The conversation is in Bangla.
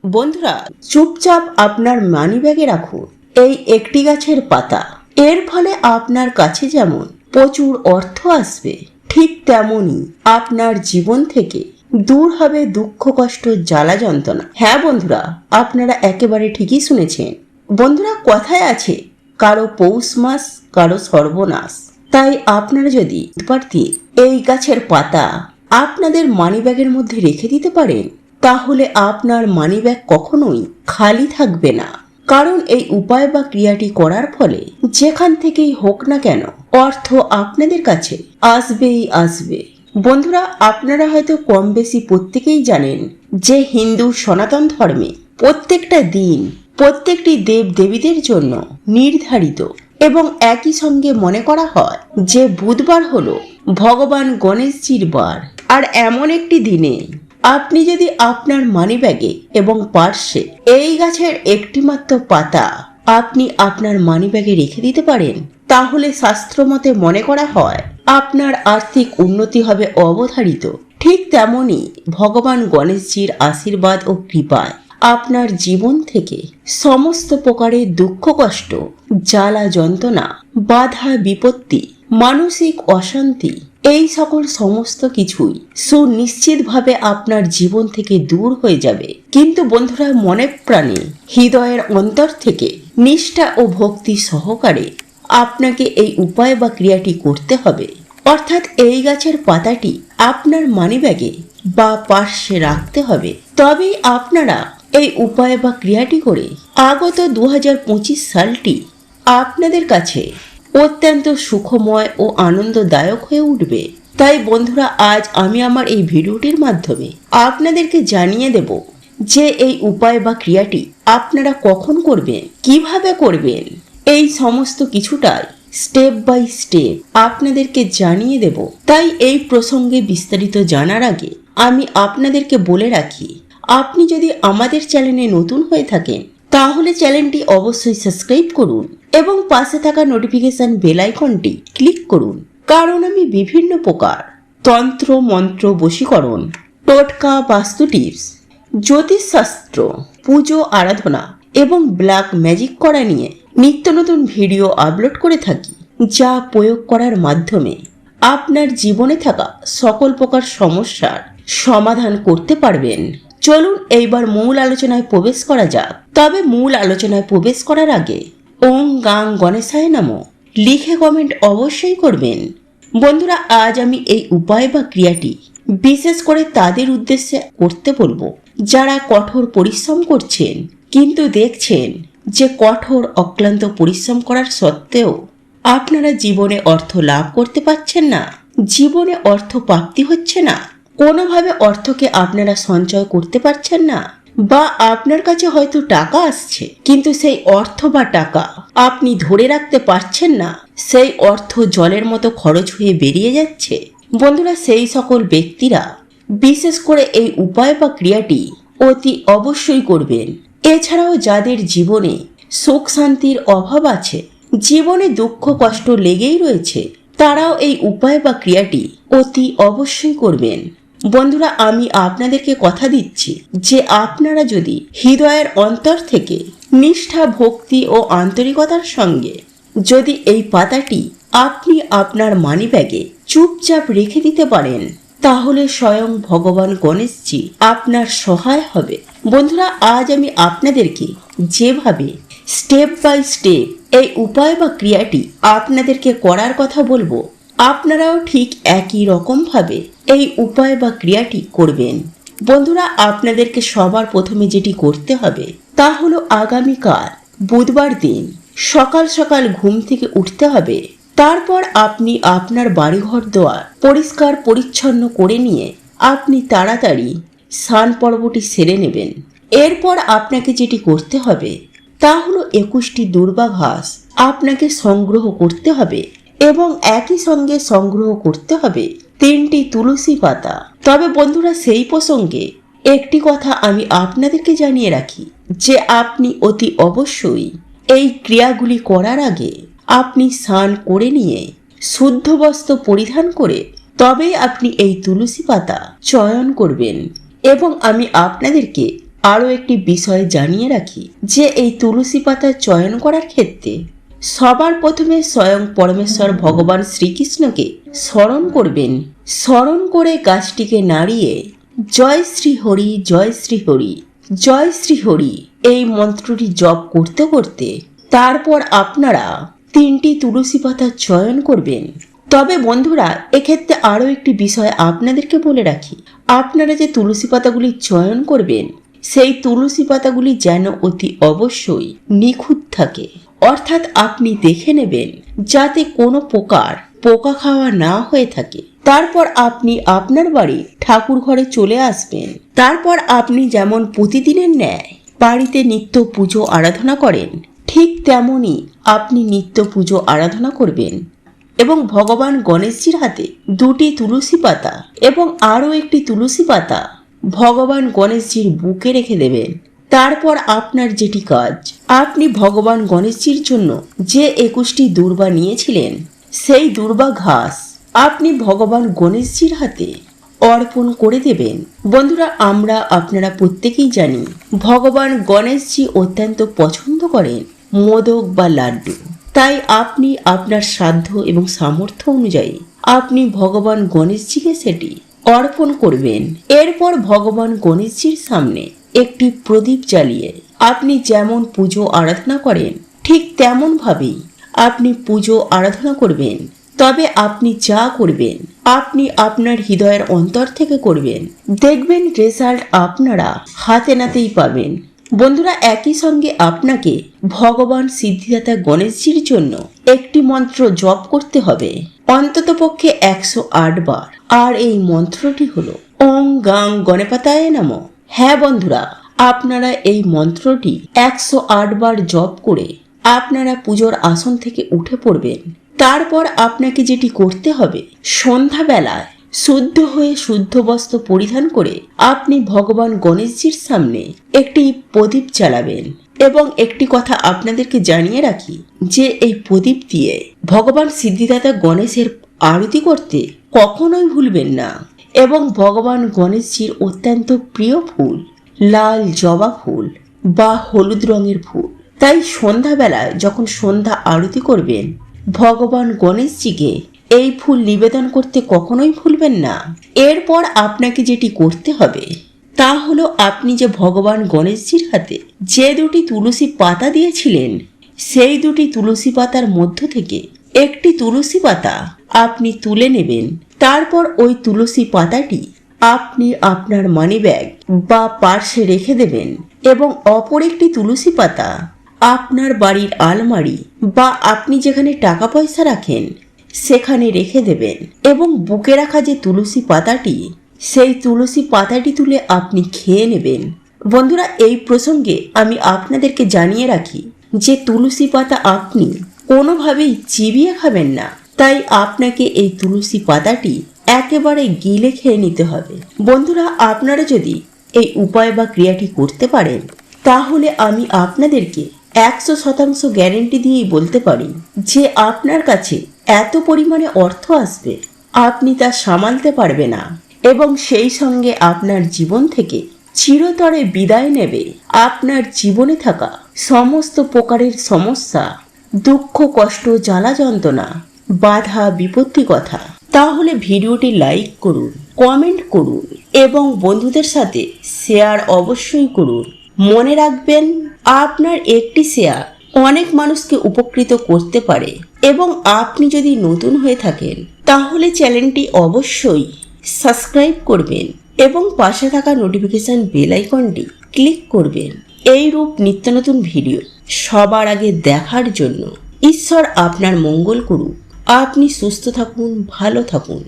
বন্ধুরা, চুপচাপ আপনার মানিব্যাগে রাখুন এই একটি গাছের পাতা। এর ফলে আপনার কাছে যেমন প্রচুর অর্থ আসবে, ঠিক তেমনি আপনার জীবন থেকে দূর হবে দুঃখ, কষ্ট, জ্বালা, যন্ত্রণা। হ্যাঁ বন্ধুরা, আপনারা একেবারে ঠিকই শুনেছেন। বন্ধুরা, কথায় আছে কারো পৌষ মাস, কারো সর্বনাশ। তাই আপনারা যদি পারতেন এই গাছের পাতা আপনাদের মানিব্যাগের মধ্যে রেখে দিতে পারেন, তাহলে আপনার মানিব্যাগ কখনোই খালি থাকবে না। কারণ এই উপায় বা ক্রিয়াটি করার ফলে যেখান থেকেই হোক না কেন অর্থ আপনাদের কাছে আসবেই আসবে। বন্ধুরা, আপনারা হয়তো কম বেশি প্রত্যেকেই জানেন যে হিন্দু সনাতন ধর্মে প্রত্যেকটা দিন প্রত্যেকটি দেব দেবীদের জন্য নির্ধারিত, এবং একই সঙ্গে মনে করা হয় যে বুধবার হলো ভগবান গণেশজির বার। আর এমন একটি দিনে আপনি যদি আপনার মানিব্যাগে এবং পার্সে এই গাছের একটি মাত্র পাতা আপনি আপনার মানিব্যাগে রেখে দিতে পারেন, তাহলে শাস্ত্রমতে মনে করা হয় আপনার আর্থিক উন্নতি হবে অবধারিত। ঠিক তেমনি ভগবান গণেশজির আশীর্বাদ ও কৃপায় আপনার জীবন থেকে সমস্ত প্রকারের দুঃখ, কষ্ট, জ্বালা, যন্ত্রণা, বাধা, বিপত্তি, মানসিক অশান্তি, এই সকল সমস্ত কিছুই সুনিশ্চিতভাবে আপনার জীবন থেকে দূর হয়ে যাবে। কিন্তু বন্ধুরা, মনে প্রাণে হৃদয়ের অন্তর থেকে নিষ্ঠা ও ভক্তি সহকারে আপনাকে এই উপায় বা ক্রিয়াটি করতে হবে। অর্থাৎ এই গাছের পাতাটি আপনার মানিব্যাগে বা পার্শ্বে রাখতে হবে। তবেই আপনারা এই উপায় বা ক্রিয়াটি করে আগত 2025 সালটি আপনাদের কাছে অত্যন্ত সুখময় ও আনন্দদায়ক হয়ে উঠবে। তাই বন্ধুরা, আজ আমি আমার এই ভিডিওটির মাধ্যমে আপনাদেরকে জানিয়ে দেব যে এই উপায় বা ক্রিয়াটি আপনারা কখন করবেন, কিভাবে করবেন, এই সমস্ত কিছুটাই স্টেপ বাই স্টেপ আপনাদেরকে জানিয়ে দেব। তাই এই প্রসঙ্গে বিস্তারিত জানার আগে আমি আপনাদেরকে বলে রাখি, আপনি যদি আমাদের চ্যানেলে নতুন হয়ে থাকেন তাহলে চ্যানেলটি অবশ্যই সাবস্ক্রাইব করুন এবং পাশে থাকা নোটিফিকেশন বেল আইকনটি ক্লিক করুন। কারণ আমি বিভিন্ন প্রকার তন্ত্র, মন্ত্র, বশীকরণ, টোটকা, বাস্তু টিপস, জ্যোতিষশাস্ত্র, পুজো, আরাধনা এবং ব্ল্যাক ম্যাজিক করা নিয়ে নিত্য নতুন ভিডিও আপলোড করে থাকি, যা প্রয়োগ করার মাধ্যমে আপনার জীবনে থাকা সকল প্রকার সমস্যার সমাধান করতে পারবেন। চলুন এইবার মূল আলোচনায় প্রবেশ করা যাক। তবে মূল আলোচনায় প্রবেশ করার আগে ওং গাং গণেশায় নমঃ লিখে কমেন্ট অবশ্যই করবেন। বন্ধুরা, আজ আমি এই উপায় বা ক্রিয়াটি বিশেষ করে তাদের উদ্দেশ্যে করতে বলবো যারা কঠোর পরিশ্রম করছেন, কিন্তু দেখছেন যে কঠোর অক্লান্ত পরিশ্রম করার সত্ত্বেও আপনারা জীবনে অর্থ লাভ করতে পারছেন না, জীবনে অর্থ প্রাপ্তি হচ্ছে না, কোনোভাবে অর্থকে আপনারা সঞ্চয় করতে পারছেন না, বা আপনার কাছে হয়তো টাকা আসছে কিন্তু সেই অর্থ বা টাকা আপনি ধরে রাখতে পারছেন না, সেই অর্থ জলের মতো খরচ হয়ে বেরিয়ে যাচ্ছে। বন্ধুরা, সেই সকল ব্যক্তিরা বিশেষ করে এই উপায় বা ক্রিয়াটি অতি অবশ্যই করবেন। এছাড়াও যাদের জীবনে সুখ শান্তির অভাব আছে, জীবনে দুঃখ কষ্ট লেগেই রয়েছে, তারাও এই উপায় বা ক্রিয়াটি অতি অবশ্যই করবেন। বন্ধুরা, আমি আপনাদেরকে কথা দিচ্ছি যে আপনারা যদি হৃদয়ের অন্তর থেকে নিষ্ঠা, ভক্তি ও আন্তরিকতার সঙ্গে যদি এই পাতাটি আপনি আপনার মানিব্যাগে চুপচাপ রেখে দিতে পারেন, তাহলে স্বয়ং ভগবান গণেশজি আপনার সহায় হবে। বন্ধুরা, আজ আমি আপনাদেরকে যেভাবে স্টেপ বাই স্টেপ এই উপায় বা ক্রিয়াটি আপনাদেরকে করার কথা বলবো, আপনারাও ঠিক একই রকম ভাবে এই উপায় বা ক্রিয়াটি করবেন। বন্ধুরা, আপনাদেরকে সবার প্রথমে যেটি করতে হবে তা হলো আগামীকাল বুধবার দিন সকাল সকাল ঘুম থেকে উঠতে হবে। তারপর আপনি আপনার বাড়িঘর দোয়ার পরিষ্কার পরিচ্ছন্ন করে নিয়ে আপনি তাড়াতাড়ি স্নান পর্বটি সেরে নেবেন। এরপর আপনাকে যেটি করতে হবে তা হলো 21টি দুর্বা ঘাস আপনাকে সংগ্রহ করতে হবে এবং একই সঙ্গে সংগ্রহ করতে হবে 3টি তুলসী পাতা। তবে বন্ধুরা, সেই প্রসঙ্গে একটি কথা আমি আপনাদেরকে জানিয়ে রাখি যে আপনি অতি অবশ্যই এই ক্রিয়াগুলি করার আগে আপনি স্নান করে নিয়ে শুদ্ধ বস্ত্র পরিধান করে তবেই আপনি এই তুলসী পাতা চয়ন করবেন। এবং আমি আপনাদেরকে আরও একটি বিষয় জানিয়ে রাখি যে এই তুলসী পাতা চয়ন করার ক্ষেত্রে সবার প্রথমে স্বয়ং পরমেশ্বর ভগবান শ্রীকৃষ্ণকে স্মরণ করবেন। স্মরণ করে গাছটিকে নাড়িয়ে জয় শ্রী হরি, জয় শ্রী হরি, জয় শ্রী হরি এই মন্ত্রটি জপ করতে করতে তারপর আপনারা 3টি তুলসী পাতা চয়ন করবেন। তবে বন্ধুরা, এক্ষেত্রে আরও একটি বিষয় আপনাদেরকে বলে রাখি, আপনারা যে তুলসী পাতাগুলি চয়ন করবেন সেই তুলসী পাতাগুলি যেন অতি অবশ্যই নিখুঁত থাকে। অর্থাৎ আপনি দেখে নেবেন যাতে কোনো প্রকার পোকা খাওয়া না হয়ে থাকে। তারপর আপনি আপনার বাড়ি ঠাকুর ঘরে চলে আসবেন। তারপর আপনি যেমন প্রতিদিনের ন্যায় বাড়িতে নিত্য পুজো আরাধনা করেন, ঠিক তেমনই আপনি নিত্য পুজো আরাধনা করবেন এবং ভগবান গণেশজির হাতে 2টি তুলসী পাতা এবং আরও একটি তুলসী পাতা ভগবান গণেশজির বুকে রেখে দেবেন। তারপর আপনার যেটি কাজ, আপনি ভগবান গণেশজির জন্য যে 21টি দূর্বা নিয়েছিলেন সেই দূর্বা ঘাস আপনি ভগবান গণেশজির হাতে অর্পণ করে দেবেন। বন্ধুরা, আপনারা প্রত্যেকেই জানি ভগবান গণেশজি অত্যন্ত পছন্দ করেন মোদক বা লাড্ডু। তাই আপনি আপনার সাধ্য এবং সামর্থ্য অনুযায়ী আপনি ভগবান গণেশজিকে সেটি অর্পণ করবেন। এরপর ভগবান গণেশজির সামনে একটি প্রদীপ জ্বালিয়ে আপনি যেমন পুজো আরাধনা করেন ঠিক তেমন ভাবেই আপনি পুজো আরাধনা করবেন। তবে আপনি যা করবেন আপনি আপনার হৃদয়ের অন্তর থেকে করবেন, দেখবেন রেজাল্ট আপনারা হাতে নাতেই পাবেন। বন্ধুরা, একই সঙ্গে আপনাকে ভগবান সিদ্ধিদাতা গণেশজির জন্য একটি মন্ত্র জপ করতে হবে অন্ততপক্ষে 108 বার। আর এই মন্ত্রটি হলো ওং গাং গণপতায় নমঃ। হ্যাঁ বন্ধুরা, আপনারা এই মন্ত্রটি 108 বার জপ করে আপনারা পুজোর আসন থেকে উঠে পড়বেন। তারপর আপনাকে যেটি করতে হবে, সন্ধ্যাবেলায় শুদ্ধ হয়ে শুদ্ধ বস্ত্র পরিধান করে আপনি ভগবান গণেশজির সামনে একটি প্রদীপ জ্বালাবেন। এবং একটি কথা আপনাদেরকে জানিয়ে রাখি যে এই প্রদীপ দিয়ে ভগবান সিদ্ধিদাতা গণেশের আরতি করতে কখনোই ভুলবেন না। এবং ভগবান গণেশজির অত্যন্ত প্রিয় ফুল লাল জবা ফুল বা হলুদ রঙের ফুল। তাই সন্ধ্যাবেলায় যখন সন্ধ্যা আরতি করবেন ভগবান গণেশজিকে এই ফুল নিবেদন করতে কখনোই ভুলবেন না। এরপর আপনাকে যেটি করতে হবে তা হলো, আপনি যে ভগবান গণেশজির হাতে যে 2টি তুলসী পাতা দিয়েছিলেন সেই 2টি তুলসী পাতার মধ্য থেকে একটি তুলসী পাতা আপনি তুলে নেবেন। তারপর ওই তুলসী পাতাটি আপনি আপনার মানি ব্যাগ বা পার্সে রেখে দেবেন এবং অপর একটি তুলসী পাতা আপনার বাড়ির আলমারি বা আপনি যেখানে টাকা পয়সা রাখেন সেখানে রেখে দেবেন। এবং বুকে রাখা যে তুলসী পাতাটি সেই তুলসী পাতাটি তুলে আপনি খেয়ে নেবেন। বন্ধুরা, এই প্রসঙ্গে আমি আপনাদেরকে জানিয়ে রাখি যে তুলসী পাতা আপনি কোনোভাবেই চিবিয়ে খাবেন না। তাই আপনাকে এই তুলসী পাতাটি একেবারে গিলে খেয়ে নিতে হবে। বন্ধুরা, আপনারা যদি এই উপায় বা ক্রিয়াটি করতে পারেন তাহলে আমি আপনাদেরকে 100% গ্যারেন্টি দিয়েই বলতে পারি যে আপনার কাছে এত পরিমাণে অর্থ আসবে আপনি তা সামালতে পারবে না এবং সেই সঙ্গে আপনার জীবন থেকে চিরতরে বিদায় নেবে আপনার জীবনে থাকা সমস্ত প্রকারের সমস্যা, দুঃখ, কষ্ট, জ্বালা যন্ত্রণা, বাধা, বিপত্তি কথা। তাহলে ভিডিওটি লাইক করুন, কমেন্ট করুন এবং বন্ধুদের সাথে শেয়ার অবশ্যই করুন। মনে রাখবেন, আপনার একটি শেয়ার অনেক মানুষকে উপকৃত করতে পারে। এবং আপনি যদি নতুন হয়ে থাকেন তাহলে চ্যানেলটি অবশ্যই সাবস্ক্রাইব করবেন এবং পাশে থাকা নোটিফিকেশন বেল আইকনটি ক্লিক করবেন। এই রূপ নিত্য নতুন ভিডিও সবার আগে দেখার জন্য। ঈশ্বর আপনার মঙ্গল করুক। আপনি সুস্থ থাকুন, ভালো থাকুন।